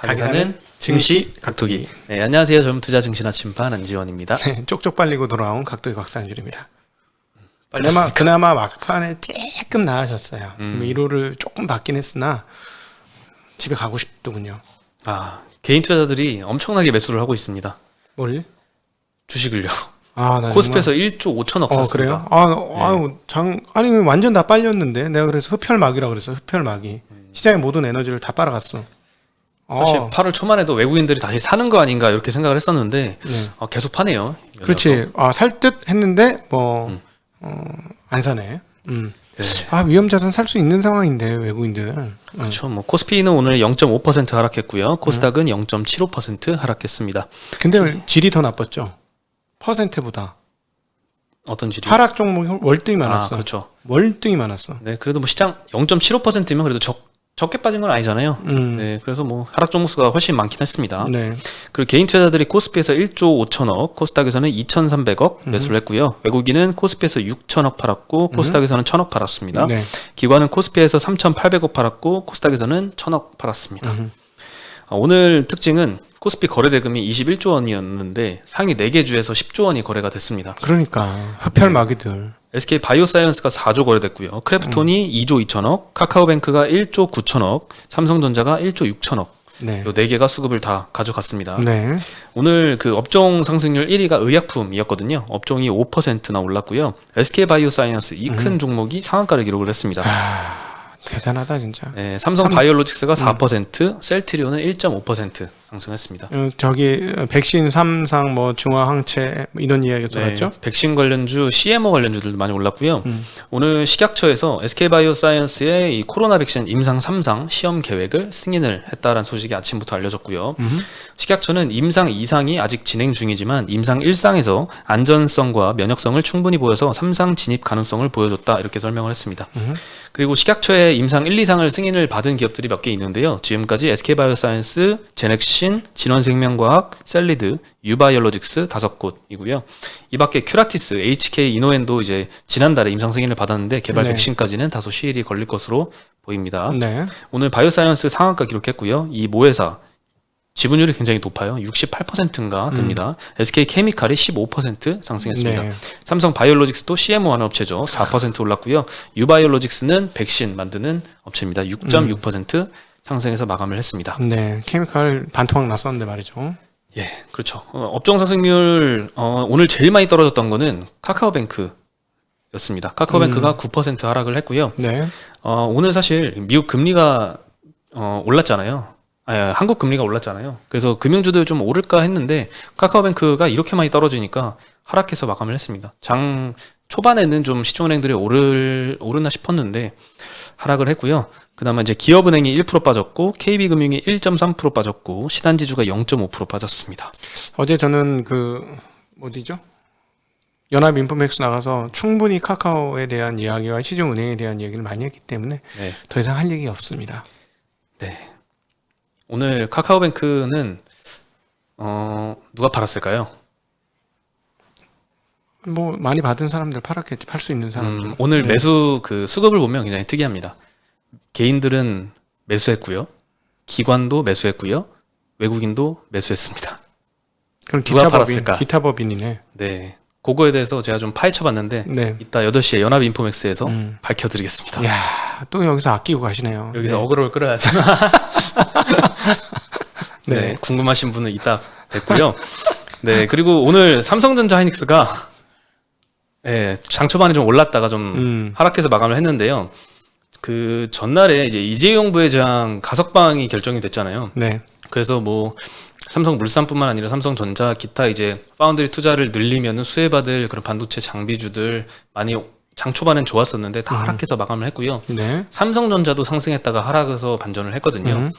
가게사는 증시 각도기. 네, 안녕하세요. 젊은투자 증시 나침반 안지원입니다. 네, 쪽쪽 빨리고 돌아온 각도기 곽상길입니다. 그나마 막판에 조금 나아졌어요. 1호를 조금 받긴 했으나 집에 가고 싶더군요. 개인 투자자들이 엄청나게 매수를 하고 있습니다. 뭘? 주식을요. 나 코스피에서 1조 5천억 샀습니다. 그래요? 아니 완전 다 빨렸는데 내가 그래서 흡혈막이라 그랬어. 흡혈막이 시장의 모든 에너지를 다 빨아갔어. 사실 8월 초만 해도 외국인들이 다시 사는 거 아닌가 이렇게 생각을 했었는데 계속 파네요. 그렇지. 살 듯 했는데 안 사네. 네. 위험자산 살 수 있는 상황인데 외국인들. 그렇죠. 코스피는 오늘 0.5% 하락했고요. 코스닥은 0.75% 하락했습니다. 근데 질이 더 나빴죠. 퍼센트보다. 어떤 질이? 하락 종목 월등히 많았어. 그렇죠. 월등히 많았어. 네, 그래도 시장 0.75%면 그래도 적게 빠진 건 아니잖아요. 네, 그래서 하락 종목 수가 훨씬 많긴 했습니다. 네. 그리고 개인 투자자들이 코스피에서 1조 5천억, 코스닥에서는 2,300억 매수를 했고요. 외국인은 코스피에서 6천억 팔았고 코스닥에서는 1,000억 팔았습니다. 네. 기관은 코스피에서 3,800억 팔았고 코스닥에서는 1,000억 팔았습니다. 오늘 특징은 코스피 거래대금이 21조 원이었는데 상위 4개 주에서 10조 원이 거래가 됐습니다. 그러니까 흡혈마귀들. SK 바이오사이언스가 4조 거래됐고요. 크래프톤이 2조 2천억, 카카오뱅크가 1조 9천억, 삼성전자가 1조 6천억. 네. 요 4개가 수급을 다 가져갔습니다. 네. 오늘 그 업종 상승률 1위가 의약품이었거든요. 업종이 5%나 올랐고요. SK 바이오사이언스 이 큰 종목이 상한가를 기록을 했습니다. 대단하다 진짜. 네, 삼성 바이오로직스가 4%, 셀트리온은 1.5% 상승했습니다. 백신 3상 중화항체 이런 이야기가 들어갔죠? 백신 관련주, CMO 관련주들도 많이 올랐고요. 오늘 식약처에서 SK바이오사이언스의 이 코로나 백신 임상 3상 시험 계획을 승인을 했다라는 소식이 아침부터 알려졌고요. 식약처는 임상 2상이 아직 진행 중이지만 임상 1상에서 안전성과 면역성을 충분히 보여서 3상 진입 가능성을 보여줬다 이렇게 설명을 했습니다. 그리고 식약처의 임상 1, 2상을 승인을 받은 기업들이 몇 개 있는데요. 지금까지 SK바이오사이언스, 제넥신, 진원생명과학, 셀리드, 유바이올로직스 5곳이고요. 이 밖에 큐라티스, HK 이노엔도 이제 지난달에 임상 승인을 받았는데 개발 백신까지는 다소 시일이 걸릴 것으로 보입니다. 네. 오늘 바이오사이언스 상한가 기록했고요. 이 모회사 지분율이 굉장히 높아요. 68%인가 됩니다. SK케미칼이 15% 상승했습니다. 네. 삼성 바이올로직스도 CMO 하는 업체죠. 4% 올랐고요. 유바이올로직스는 백신 만드는 업체입니다. 6.6% 상승해서 마감을 했습니다. 네. 케미칼 반토막 났었는데 말이죠. 예, 그렇죠. 업종 상승률 오늘 제일 많이 떨어졌던 거는 카카오뱅크였습니다. 카카오뱅크가 9% 하락을 했고요. 네. 오늘 사실 미국 금리가 올랐잖아요. 한국 금리가 올랐잖아요. 그래서 금융주도 좀 오를까 했는데 카카오뱅크가 이렇게 많이 떨어지니까 하락해서 마감을 했습니다. 장 초반에는 좀 시중은행들이 오르나 싶었는데 하락을 했고요. 그다음에 이제 기업은행이 1% 빠졌고 KB금융이 1.3% 빠졌고 신한지주가 0.5% 빠졌습니다. 어제 저는 어디죠? 연합인포맥스 나가서 충분히 카카오에 대한 이야기와 시중은행에 대한 이야기를 많이 했기 때문에 더 이상 할 얘기 없습니다. 네. 오늘 카카오뱅크는 누가 팔았을까요? 많이 받은 사람들 팔았겠지. 팔 수 있는 사람들. 오늘 매수 수급을 보면 굉장히 특이합니다. 개인들은 매수했고요. 기관도 매수했고요. 외국인도 매수했습니다. 그럼 누가 팔았을까? 기타법인이네. 네. 그거에 대해서 제가 좀 파헤쳐봤는데 이따 8시에 연합인포맥스에서 밝혀드리겠습니다. 이야, 또 여기서 아끼고 가시네요. 여기서 어그로를 끌어야죠. 네, 궁금하신 분은 이따 뵙고요. 네, 그리고 오늘 삼성전자 하이닉스가 장 초반에 좀 올랐다가 좀 하락해서 마감을 했는데요. 그 전날에 이제 이재용 부회장 가석방이 결정이 됐잖아요. 네. 그래서 삼성물산뿐만 아니라 삼성전자 기타 이제 파운드리 투자를 늘리면은 수혜받을 그런 반도체 장비주들 많이 장 초반엔 좋았었는데 다 하락해서 마감을 했고요. 네. 삼성전자도 상승했다가 하락해서 반전을 했거든요.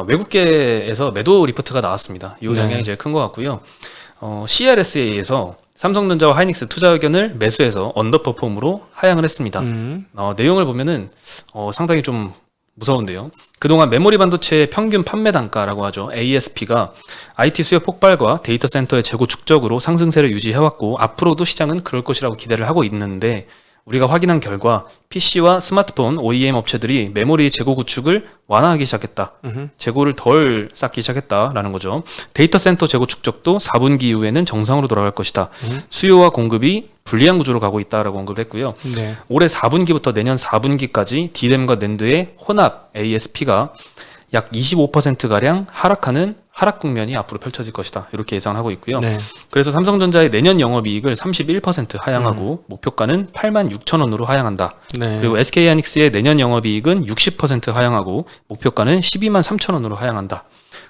외국계에서 매도 리포트가 나왔습니다. 이 영향이 제일 큰 것 같고요. CRSA에서 삼성전자와 하이닉스 투자 의견을 매수해서 언더퍼폼으로 하향을 했습니다. 내용을 보면은 상당히 좀 무서운데요. 그동안 메모리 반도체의 평균 판매 단가라고 하죠. ASP가 IT 수요 폭발과 데이터 센터의 재고 축적으로 상승세를 유지해왔고 앞으로도 시장은 그럴 것이라고 기대를 하고 있는데 우리가 확인한 결과 PC와 스마트폰 OEM 업체들이 메모리 재고 구축을 완화하기 시작했다. 재고를 덜 쌓기 시작했다라는 거죠. 데이터 센터 재고 축적도 4분기 이후에는 정상으로 돌아갈 것이다. 수요와 공급이 불리한 구조로 가고 있다라고 언급을 했고요. 네. 올해 4분기부터 내년 4분기까지 D램과 낸드의 혼합 ASP가 약 25%가량 하락하는 하락 국면이 앞으로 펼쳐질 것이다. 이렇게 예상하고 있고요. 네. 그래서 삼성전자의 내년 영업이익을 31% 하향하고 목표가는 86,000원으로 하향한다. 네. 그리고 SK하이닉스의 내년 영업이익은 60% 하향하고 목표가는 123,000원으로 하향한다.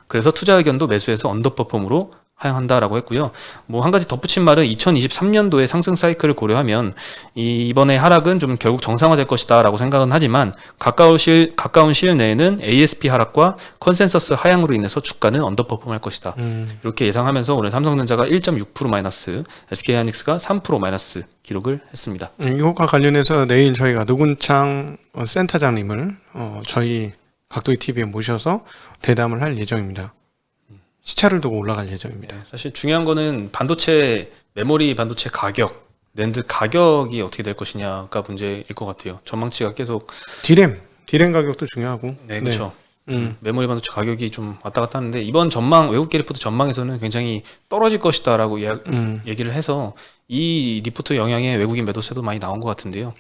그래서 투자 의견도 매수해서 언더퍼폼으로 하향한다라고 했고요. 뭐 한 가지 덧붙인 말은 2023년도의 상승 사이클을 고려하면 이번에 하락은 좀 결국 정상화될 것이다라고 생각은 하지만 가까운 시일 내에는 ASP 하락과 컨센서스 하향으로 인해서 주가는 언더퍼폼할 것이다. 이렇게 예상하면서 오늘 삼성전자가 1.6% 마이너스, SK하이닉스가 3% 마이너스 기록을 했습니다. 이것과 관련해서 내일 저희가 노근창 센터장님을 저희 각도의 TV에 모셔서 대담을 할 예정입니다. 시차를 두고 올라갈 예정입니다. 사실 중요한 거는 반도체 메모리 반도체 가격, 낸드 가격이 어떻게 될 것이냐가 문제일 것 같아요. 전망치가 계속 디램 가격도 중요하고. 네, 그렇죠. 메모리 반도체 가격이 좀 왔다 갔다 하는데 이번 전망 외국계 리포트 전망에서는 굉장히 떨어질 것이다라고 얘기를 해서 이 리포트 영향에 외국인 매도세도 많이 나온 것 같은데요.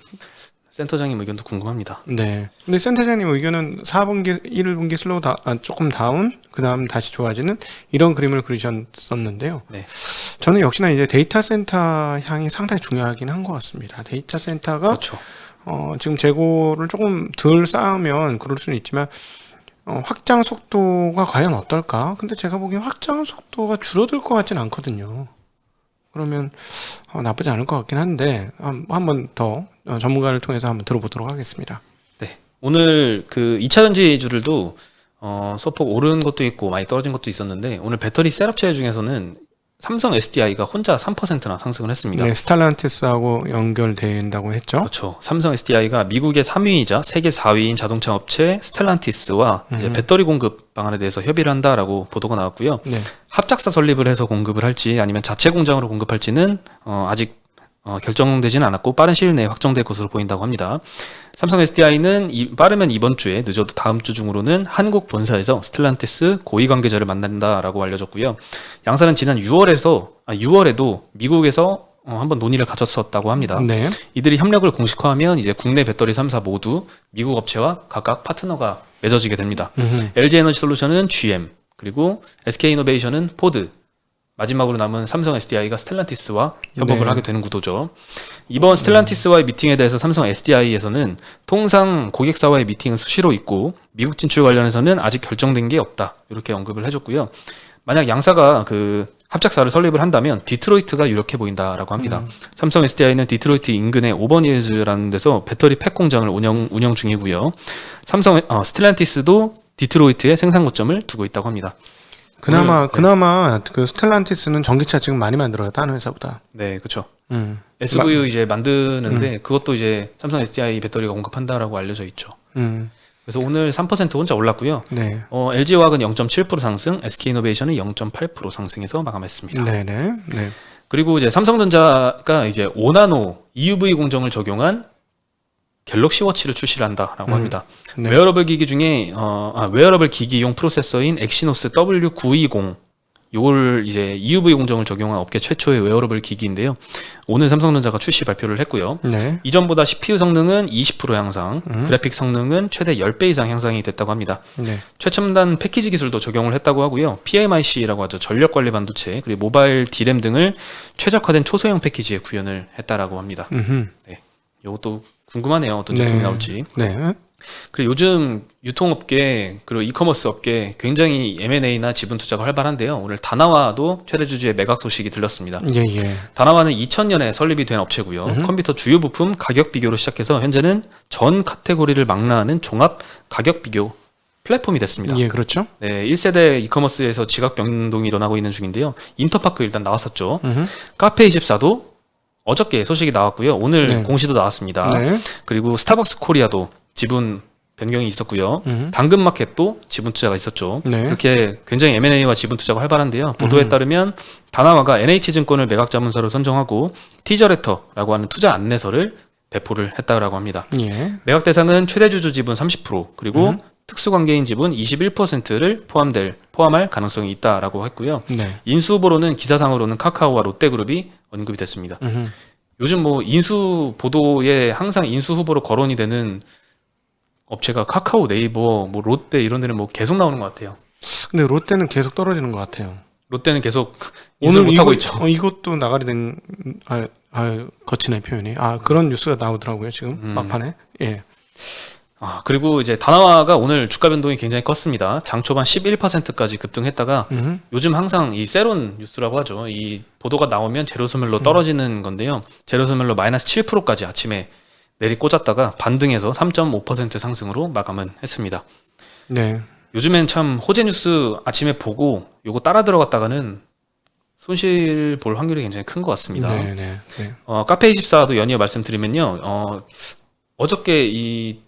센터장님 의견도 궁금합니다. 네. 근데 센터장님 의견은 4분기, 1분기 조금 다운, 그 다음 다시 좋아지는 이런 그림을 그리셨었는데요. 네. 저는 역시나 이제 데이터 센터 향이 상당히 중요하긴 한 것 같습니다. 데이터 센터가 그렇죠. 지금 재고를 조금 덜 쌓으면 그럴 수는 있지만 확장 속도가 과연 어떨까? 근데 제가 보기엔 확장 속도가 줄어들 것 같진 않거든요. 그러면 나쁘지 않을 것 같긴 한데 한번 더 전문가를 통해서 한번 들어보도록 하겠습니다. 네. 오늘 그 2차 전지주들도 소폭 오른 것도 있고 많이 떨어진 것도 있었는데 오늘 배터리 셋업체 중에서는 삼성 SDI가 혼자 3%나 상승을 했습니다. 네, 스텔란티스하고 연결된다고 했죠. 그렇죠. 삼성 SDI가 미국의 3위이자 세계 4위인 자동차 업체 스텔란티스와 이제 배터리 공급 방안에 대해서 협의를 한다라고 보도가 나왔고요. 네. 합작사 설립을 해서 공급을 할지 아니면 자체 공장으로 공급할지는 아직 결정되지는 않았고 빠른 시일 내에 확정될 것으로 보인다고 합니다. 삼성 SDI는 빠르면 이번 주에 늦어도 다음 주 중으로는 한국 본사에서 스텔란티스 고위 관계자를 만난다라고 알려졌고요. 양사는 지난 6월에도 미국에서 한번 논의를 가졌었다고 합니다. 네. 이들이 협력을 공식화하면 이제 국내 배터리 3사 모두 미국 업체와 각각 파트너가 맺어지게 됩니다. LG에너지솔루션은 GM, 그리고 SK이노베이션은 포드, 마지막으로 남은 삼성 SDI가 스텔란티스와 협업을 하게 되는 구도죠. 이번 스텔란티스와의 미팅에 대해서 삼성 SDI에서는 통상 고객사와의 미팅은 수시로 있고 미국 진출 관련해서는 아직 결정된 게 없다. 이렇게 언급을 해줬고요. 만약 양사가 그 합작사를 설립을 한다면 디트로이트가 유력해 보인다라고 합니다. 삼성 SDI는 디트로이트 인근의 오버니에즈라는 데서 배터리 팩 공장을 운영 중이고요. 삼성 스텔란티스도 디트로이트에 생산 거점을 두고 있다고 합니다. 그나마 그 스텔란티스는 전기차 지금 많이 만들어요. 다른 회사보다. 네, 그렇죠. SVU 이제 만드는데 그것도 이제 삼성 SDI 배터리가 공급한다라고 알려져 있죠. 그래서 오늘 3% 혼자 올랐고요. 네. LG화학은 0.7% 상승, SK이노베이션은 0.8% 상승해서 마감했습니다. 네네. 네. 그리고 이제 삼성전자가 이제 5나노 EUV 공정을 적용한 갤럭시 워치를 출시를 한다라고 합니다. 네. 웨어러블 기기 중에 웨어러블 기기용 프로세서인 엑시노스 W920 요걸 이제 EUV 공정을 적용한 업계 최초의 웨어러블 기기인데요. 오늘 삼성전자가 출시 발표를 했고요. 네. 이전보다 CPU 성능은 20% 향상, 그래픽 성능은 최대 10배 이상 향상이 됐다고 합니다. 네. 최첨단 패키지 기술도 적용을 했다고 하고요. PMIC라고 하죠. 전력관리 반도체, 그리고 모바일 D램 등을 최적화된 초소형 패키지에 구현을 했다라고 합니다. 네. 이것도 궁금하네요. 어떤 제품이 네. 나올지. 네. 그리고 요즘 유통업계 그리고 이커머스 업계 굉장히 M&A나 지분 투자가 활발한데요. 오늘 다나와도 최대 주주의 매각 소식이 들렸습니다. 예. 다나와는 2000년에 설립이 된 업체고요. 컴퓨터 주요 부품 가격 비교로 시작해서 현재는 전 카테고리를 망라하는 종합 가격 비교 플랫폼이 됐습니다. 예, 그렇죠. 네, 1세대 이커머스에서 지각 변동이 일어나고 있는 중인데요. 인터파크 일단 나왔었죠. 카페24도 어저께 소식이 나왔고요. 오늘 네. 공시도 나왔습니다. 네. 그리고 스타벅스 코리아도 지분 변경이 있었고요. 당근마켓도 지분 투자가 있었죠. 네. 이렇게 굉장히 M&A와 지분 투자가 활발한데요. 보도에 따르면 다나와가 NH증권을 매각 자문사로 선정하고 티저레터라고 하는 투자 안내서를 배포를 했다라고 합니다. 예. 매각 대상은 최대 주주 지분 30% 그리고 특수관계인 지분 21%를 포함할 가능성이 있다라고 했고요. 네. 인수 후보로는 기사상으로는 카카오와 롯데그룹이 언급이 됐습니다. 요즘 뭐 인수 보도에 항상 인수 후보로 거론이 되는 업체가 카카오, 네이버, 뭐 롯데 이런 데는 뭐 계속 나오는 것 같아요. 근데 롯데는 계속 떨어지는 것 같아요. 롯데는 계속 인수 못하고 있죠. 이것도 나가리 된 거치네 표현이. 그런 뉴스가 나오더라고요 지금 막판에. 예. 그리고 이제 다나와가 오늘 주가 변동이 굉장히 컸습니다. 장 초반 11%까지 급등했다가 요즘 항상 이 세론 뉴스라고 하죠. 이 보도가 나오면 제로소멸로 떨어지는 건데요. 제로소멸로 마이너스 7%까지 아침에 내리꽂았다가 반등해서 3.5% 상승으로 마감은 했습니다. 네. 요즘엔 참 호재 뉴스 아침에 보고 요거 따라 들어갔다가는 손실 볼 확률이 굉장히 큰 것 같습니다. 네. 카페24도 연이어 말씀드리면요. 어저께 이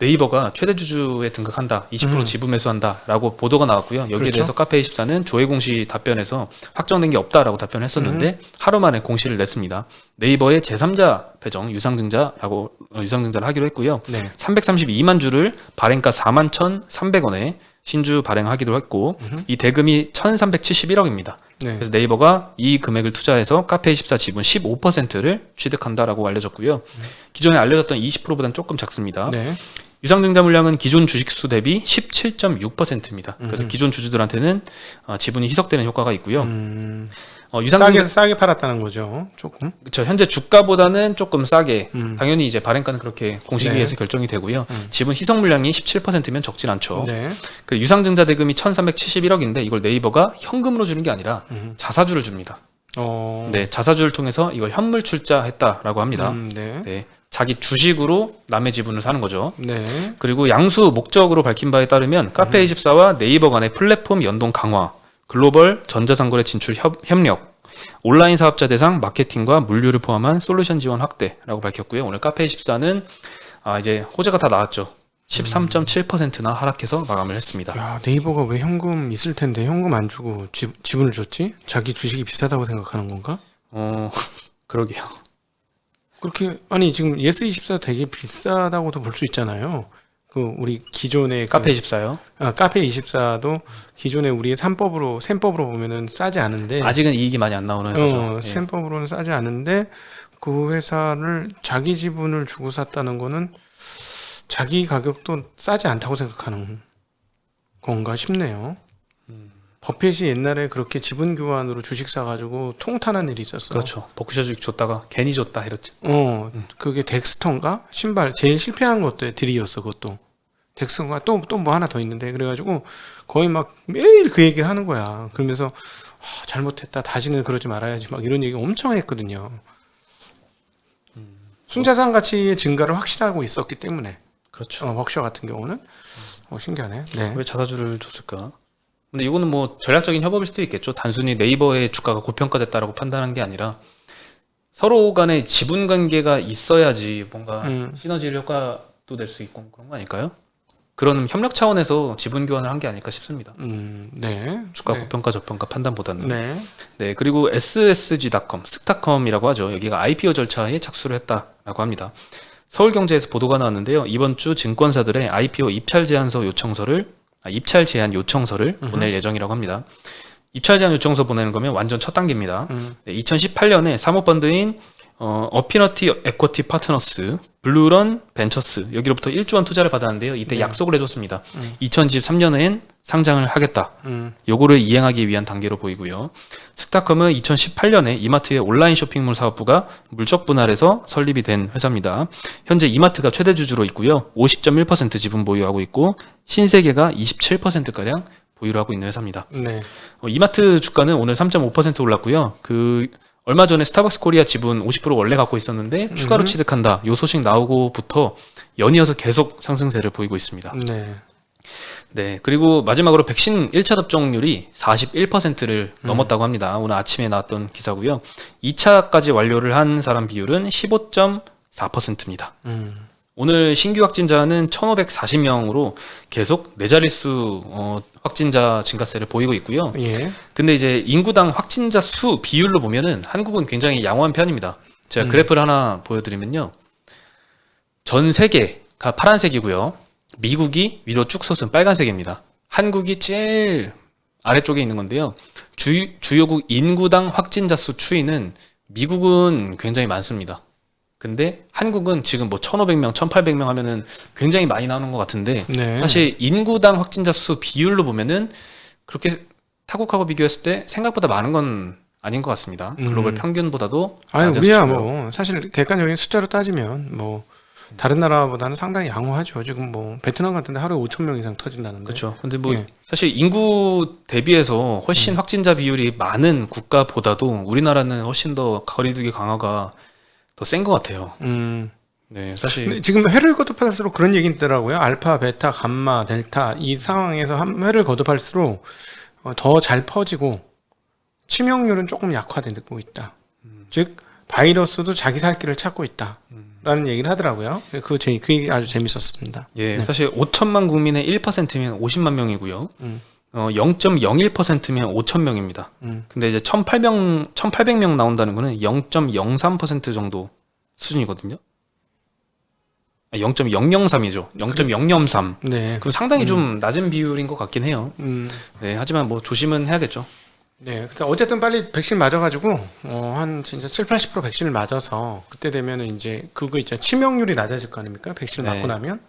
네이버가 최대 주주에 등극한다, 20% 지분 매수한다라고 보도가 나왔고요. 여기에 그렇죠? 대해서 카페24는 조회 공시 답변에서 확정된 게 없다라고 답변했었는데 하루 만에 공시를 냈습니다. 네이버의 제3자 배정 유상증자를 하기로 했고요. 네. 332만 주를 발행가 41,300원에 신주 발행하기도 했고 이 대금이 1,371억입니다. 네. 그래서 네이버가 이 금액을 투자해서 카페24 지분 15%를 취득한다라고 알려졌고요. 기존에 알려졌던 20%보다는 조금 작습니다. 네. 유상증자 물량은 기존 주식수 대비 17.6%입니다. 그래서 기존 주주들한테는 지분이 희석되는 효과가 있고요. 싸게 팔았다는 거죠. 조금. 그렇죠. 현재 주가보다는 조금 싸게. 당연히 이제 발행가는 그렇게 공시기에서 네. 결정이 되고요. 지분 희석 물량이 17%면 적진 않죠. 네. 그 유상증자 대금이 1,371억인데 이걸 네이버가 현금으로 주는 게 아니라 자사주를 줍니다. 네, 자사주를 통해서 이걸 현물 출자했다라고 합니다. 네. 네, 자기 주식으로 남의 지분을 사는 거죠. 네. 그리고 양수 목적으로 밝힌 바에 따르면 카페24와 네이버 간의 플랫폼 연동 강화, 글로벌 전자상거래 진출 협력, 온라인 사업자 대상 마케팅과 물류를 포함한 솔루션 지원 확대라고 밝혔고요. 오늘 카페24는 이제 호재가 다 나왔죠. 13.7%나 하락해서 마감을 했습니다. 야, 네이버가 왜 현금 있을 텐데 현금 안 주고 지분을 줬지? 자기 주식이 비싸다고 생각하는 건가? 그러게요. 그렇게 지금 예스24 되게 비싸다고도 볼 수 있잖아요. 우리 기존의 카페24요? 카페24도 기존에 우리의 셈법으로 보면은 싸지 않은데 아직은 이익이 많이 안 나오는 회사죠. 셈법으로는 싸지 않은데 그 회사를 자기 지분을 주고 샀다는 거는 자기 가격도 싸지 않다고 생각하는 건가 싶네요. 버핏이 옛날에 그렇게 지분 교환으로 주식 사가지고 통탄한 일이 있었어. 그렇죠. 버크셔 주식 줬다가 괜히 줬다 이랬지. 그게 덱스터인가? 신발 제일 실패한 것도 드릴이었어. 그것도 덱스터인가 또 뭐 하나 더 있는데 그래가지고 거의 막 매일 그 얘기를 하는 거야. 그러면서 잘못했다. 다시는 그러지 말아야지. 막 이런 얘기 엄청 했거든요. 순자산 가치의 증가를 확실하고 있었기 때문에. 그렇죠. 버크셔 같은 경우는 신기하네. 네. 왜 자사주를 줬을까? 근데 이거는 뭐 전략적인 협업일 수도 있겠죠. 단순히 네이버의 주가가 고평가됐다라고 판단한 게 아니라 서로 간에 지분 관계가 있어야지 뭔가 시너지 효과도 낼 수 있고 그런 거 아닐까요? 그런 협력 차원에서 지분 교환을 한 게 아닐까 싶습니다. 네. 주가 고평가 저평가 판단보다는. 네. 네, 그리고 SSG.com, 스타컴이라고 하죠. 여기가 IPO 절차에 착수를 했다라고 합니다. 서울경제에서 보도가 나왔는데요. 이번 주 증권사들의 IPO 입찰 제한 요청서를 보낼 예정이라고 합니다. 입찰 제한 요청서 보내는 거면 완전 첫 단계입니다. 네, 2018년에 사모펀드인 어피너티 에쿼티 파트너스, 블루런 벤처스 여기로부터 1조 원 투자를 받았는데요. 이때 약속을 해줬습니다. 2023년엔 상장을 하겠다. 요거를 이행하기 위한 단계로 보이고요. 스타컴은 2018년에 이마트의 온라인 쇼핑몰 사업부가 물적 분할해서 설립이 된 회사입니다. 현재 이마트가 최대 주주로 있고요. 50.1% 지분 보유하고 있고 신세계가 27%가량 보유를 하고 있는 회사입니다. 네. 이마트 주가는 오늘 3.5% 올랐고요. 얼마 전에 스타벅스 코리아 지분 50% 원래 갖고 있었는데 추가로 취득한다. 요 소식 나오고부터 연이어서 계속 상승세를 보이고 있습니다. 네. 네. 그리고 마지막으로 백신 1차 접종률이 41%를 넘었다고 합니다. 오늘 아침에 나왔던 기사고요. 2차까지 완료를 한 사람 비율은 15.4%입니다. 오늘 신규 확진자는 1,540명으로 계속 네 자릿수 확진자 증가세를 보이고 있고요. 예. 근데 이제 인구당 확진자 수 비율로 보면은 한국은 굉장히 양호한 편입니다. 제가 그래프를 하나 보여드리면요. 전 세계가 파란색이고요. 미국이 위로 쭉 솟은 빨간색입니다. 한국이 제일 아래쪽에 있는 건데요. 주요국 인구당 확진자 수 추이는 미국은 굉장히 많습니다. 근데 한국은 지금 뭐 1,500명, 1,800명 하면은 굉장히 많이 나오는 것 같은데 네. 사실 인구당 확진자 수 비율로 보면은 그렇게 타국하고 비교했을 때 생각보다 많은 건 아닌 것 같습니다. 글로벌 평균보다도 아니 낮은 우리야 수치고요. 뭐 사실 객관적인 숫자로 따지면 뭐 다른 나라보다는 상당히 양호하죠. 지금 뭐 베트남 같은데 하루에 5,000명 이상 터진다는데. 그렇죠. 근데 뭐 예. 사실 인구 대비해서 훨씬 확진자 비율이 많은 국가보다도 우리나라는 훨씬 더 거리두기 강화가 더 센 것 같아요. 네, 사실 근데 지금 회를 거듭할수록 그런 얘기 있더라고요. 알파, 베타, 감마, 델타 이 상황에서 한 회를 거듭할수록 더 잘 퍼지고 치명률은 조금 약화되고 있다. 즉 바이러스도 자기 살 길을 찾고 있다라는 얘기를 하더라고요. 그 얘기 아주 재밌었습니다. 예, 네. 사실 5천만 국민의 1%면 50만 명이고요. 0.01%면 5천 명입니다. 근데 이제 1,800명 나온다는 거는 0.03% 정도 수준이거든요. 0.003이죠. 0.003. 네. 그럼 상당히 좀 낮은 비율인 것 같긴 해요. 네, 하지만 뭐 조심은 해야겠죠. 네. 근데 어쨌든 빨리 백신 맞아가지고 한 진짜 7-80% 백신을 맞아서 그때 되면은 이제 그거 있잖아요. 치명률이 낮아질 거 아닙니까? 백신을 네. 맞고 나면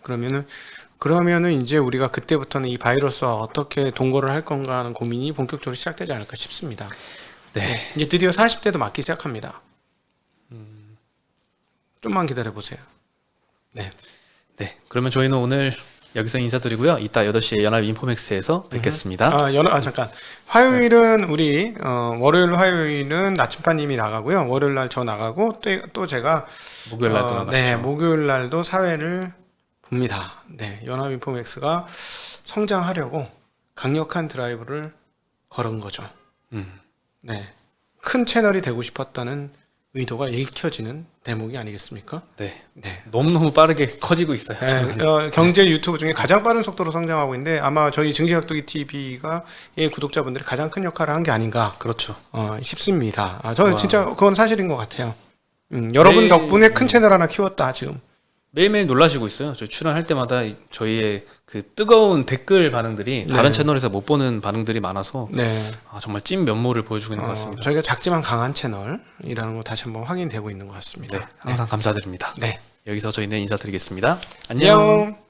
그러면은 이제 우리가 그때부터는 이 바이러스와 어떻게 동거를 할 건가 하는 고민이 본격적으로 시작되지 않을까 싶습니다. 네. 이제 드디어 40대도 맞기 시작합니다. 좀만 기다려 보세요. 네. 네. 그러면 저희는 오늘 여기서 인사드리고요. 이따 8시에 연합 인포맥스에서 뵙겠습니다. 잠깐. 화요일은 우리 월요일 화요일은 나침반님이 나가고요. 월요일 날 저 나가고 또 제가 목요일 날도 나가시죠. 네, 목요일 날도 사회를 봅니다. 네, 연합 인포맥스가 성장하려고 강력한 드라이브를 걸은 거죠. 네, 큰 채널이 되고 싶었다는 의도가 읽혀지는 대목이 아니겠습니까? 네. 네. 너무너무 빠르게 커지고 있어요. 네, 경제 유튜브 중에 가장 빠른 속도로 성장하고 있는데 아마 저희 증시각도기 TV가 이 구독자분들이 가장 큰 역할을 한 게 아닌가 그렇죠. 싶습니다. 저는 진짜 그건 사실인 것 같아요. 여러분 덕분에 큰 채널 하나 키웠다 지금. 매일매일 놀라시고 있어요. 저희 출연할 때마다 저희의 그 뜨거운 댓글 반응들이 다른 채널에서 못 보는 반응들이 많아서 네. 정말 찐 면모를 보여주고 있는 것 같습니다. 저희가 작지만 강한 채널이라는 거 다시 한번 확인되고 있는 것 같습니다. 네, 항상 감사드립니다. 네. 여기서 저희는 인사드리겠습니다. 안녕. 안녕.